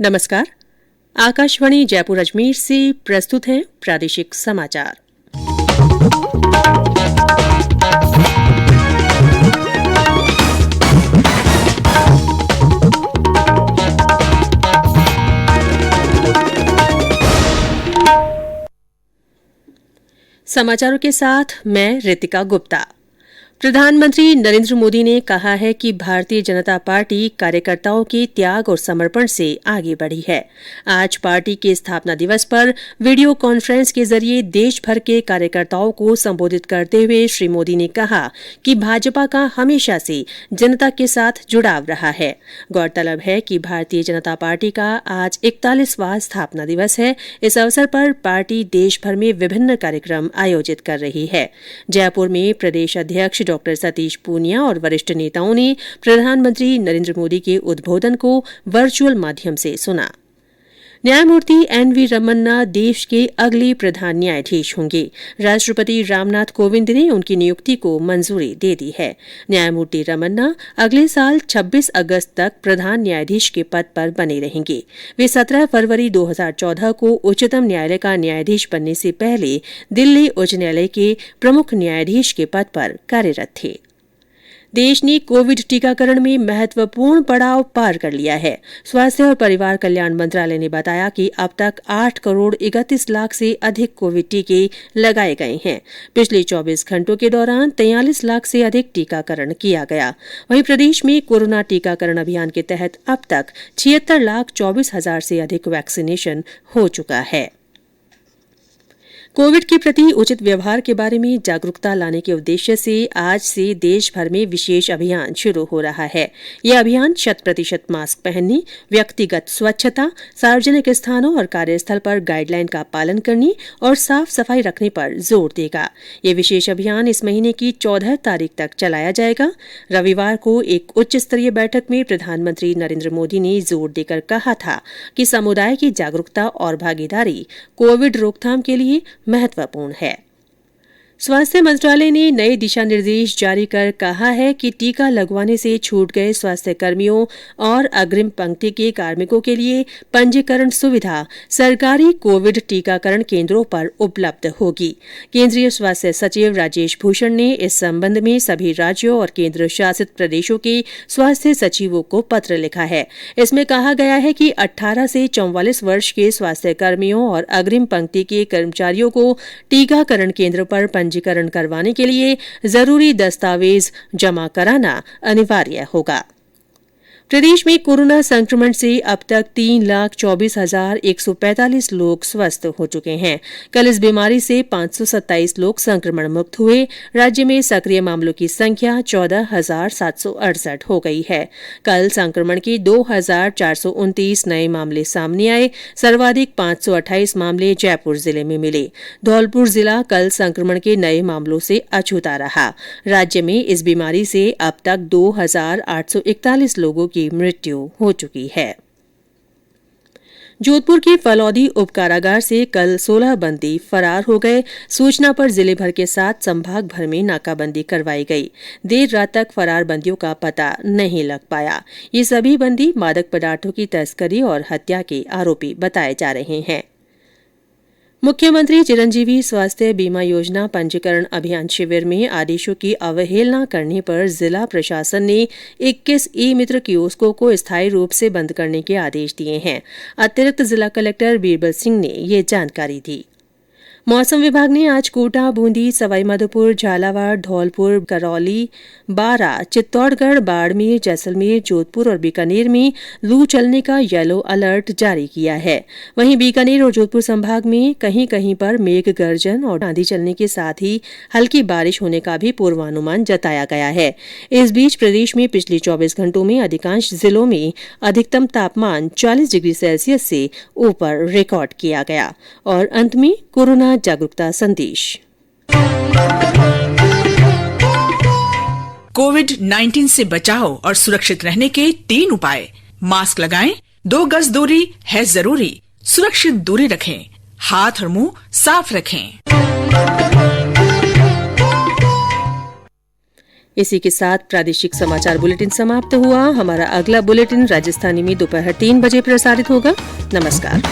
नमस्कार। आकाशवाणी जयपुर अजमेर से प्रस्तुत हैं प्रादेशिक समाचार। समाचारों के साथ मैं रितिका गुप्ता। प्रधानमंत्री नरेंद्र मोदी ने कहा है कि भारतीय जनता पार्टी कार्यकर्ताओं के त्याग और समर्पण से आगे बढ़ी है। आज पार्टी के स्थापना दिवस पर वीडियो कॉन्फ्रेंस के जरिए देश भर के कार्यकर्ताओं को संबोधित करते हुए श्री मोदी ने कहा कि भाजपा का हमेशा से जनता के साथ जुड़ाव रहा है। गौरतलब है कि भारतीय जनता पार्टी का आज 41वां स्थापना दिवस है। इस अवसर पर पार्टी देश भर में विभिन्न कार्यक्रम आयोजित कर रही है। जयपुर में प्रदेश अध्यक्ष डॉ सतीश पूनिया और वरिष्ठ नेताओं ने प्रधानमंत्री नरेंद्र मोदी के उद्बोधन को वर्चुअल माध्यम से सुना। न्यायमूर्ति एन.वी. रमन्ना देश के अगले प्रधान न्यायाधीश होंगे। राष्ट्रपति रामनाथ कोविंद ने उनकी नियुक्ति को मंजूरी दे दी है। न्यायमूर्ति रमन्ना अगले साल 26 अगस्त तक प्रधान न्यायाधीश के पद पर बने रहेंगे। वे 17 फरवरी 2014 को उच्चतम न्यायालय का न्यायाधीश बनने से पहले दिल्ली उच्च न्यायालय के प्रमुख न्यायाधीश के पद पर कार्यरत थे। देश ने कोविड टीकाकरण में महत्वपूर्ण पड़ाव पार कर लिया है। स्वास्थ्य और परिवार कल्याण मंत्रालय ने बताया कि अब तक 8 करोड़ 31 लाख से अधिक कोविड टीके लगाए गए हैं। पिछले 24 घंटों के दौरान 43 लाख से अधिक टीकाकरण किया गया। वहीं प्रदेश में कोरोना टीकाकरण अभियान के तहत अब तक 76,24,000 से अधिक वैक्सीनेशन हो चुका है। कोविड के प्रति उचित व्यवहार के बारे में जागरूकता लाने के उद्देश्य से आज से देश भर में विशेष अभियान शुरू हो रहा है। यह अभियान 100% मास्क पहनने, व्यक्तिगत स्वच्छता, सार्वजनिक स्थानों और कार्यस्थल पर गाइडलाइन का पालन करने और साफ सफाई रखने पर जोर देगा। यह विशेष अभियान इस महीने की 14 तारीख तक चलाया जाएगा। रविवार को एक उच्च स्तरीय बैठक में प्रधानमंत्री नरेंद्र मोदी ने जोर देकर कहा था कि समुदाय की जागरूकता और भागीदारी कोविड रोकथाम के लिए महत्वपूर्ण है। स्वास्थ्य मंत्रालय ने नए दिशा निर्देश जारी कर कहा है कि टीका लगवाने से छूट गए स्वास्थ्य कर्मियों और अग्रिम पंक्ति के कार्मिकों के लिए पंजीकरण सुविधा सरकारी कोविड टीकाकरण केंद्रों पर उपलब्ध होगी। केंद्रीय स्वास्थ्य सचिव राजेश भूषण ने इस संबंध में सभी राज्यों और केंद्र शासित प्रदेशों के स्वास्थ्य सचिवों को पत्र लिखा है। इसमें कहा गया है कि 18 से 44 वर्ष के स्वास्थ्य कर्मियों और अग्रिम पंक्ति के कर्मचारियों को टीकाकरण केंद्र पर पंजीकरण करवाने के लिए जरूरी दस्तावेज जमा कराना अनिवार्य होगा। प्रदेश में कोरोना संक्रमण से अब तक 3,24,145 लोग स्वस्थ हो चुके हैं। कल इस बीमारी से 527 लोग संक्रमण मुक्त हुए। राज्य में सक्रिय मामलों की संख्या 14,768 हो गई है। कल संक्रमण के 2,429 नए मामले सामने आए। सर्वाधिक 528 मामले जयपुर जिले में मिले। धौलपुर जिला कल संक्रमण के नए मामलों से अछूता रहा। राज्य में इस बीमारी से अब तक 2,841 लोगों की मृत्यु हो चुकी है। जोधपुर के फलौदी उप कारागार से कल 16 बंदी फरार हो गए। सूचना पर जिले भर के साथ संभाग भर में नाकाबंदी करवाई गई। देर रात तक फरार बंदियों का पता नहीं लग पाया। ये सभी बंदी मादक पदार्थों की तस्करी और हत्या के आरोपी बताए जा रहे हैं। मुख्यमंत्री चिरंजीवी स्वास्थ्य बीमा योजना पंजीकरण अभियान शिविर में आदेशों की अवहेलना करने पर जिला प्रशासन ने 21 ई-मित्र कियोस्कों को स्थायी रूप से बंद करने के आदेश दिए हैं। अतिरिक्त जिला कलेक्टर बीरबल सिंह ने ये जानकारी दी। मौसम विभाग ने आज कोटा, बूंदी, सवाईमाधोपुर, झालावाड़, धौलपुर, करौली, बारां, चित्तौड़गढ़, बाड़मेर, जैसलमेर, जोधपुर और बीकानेर में लू चलने का येलो अलर्ट जारी किया है। वहीं बीकानेर और जोधपुर संभाग में कहीं कहीं पर मेघ गर्जन और आंधी चलने के साथ ही हल्की बारिश होने का भी पूर्वानुमान जताया गया है। इस बीच प्रदेश में पिछले 24 घंटों में अधिकांश जिलों में अधिकतम तापमान 40 डिग्री सेल्सियस से ऊपर रिकॉर्ड किया गया। और अंत में कोरोना जागरूकता संदेश। कोविड-19 से बचाव और सुरक्षित रहने के 3 उपाय। मास्क लगाएं, 2 गज दूरी है जरूरी, सुरक्षित दूरी रखें, हाथ और मुंह साफ रखें। इसी के साथ प्रादेशिक समाचार बुलेटिन समाप्त हुआ। हमारा अगला बुलेटिन राजस्थानी में दोपहर 3 बजे प्रसारित होगा। नमस्कार।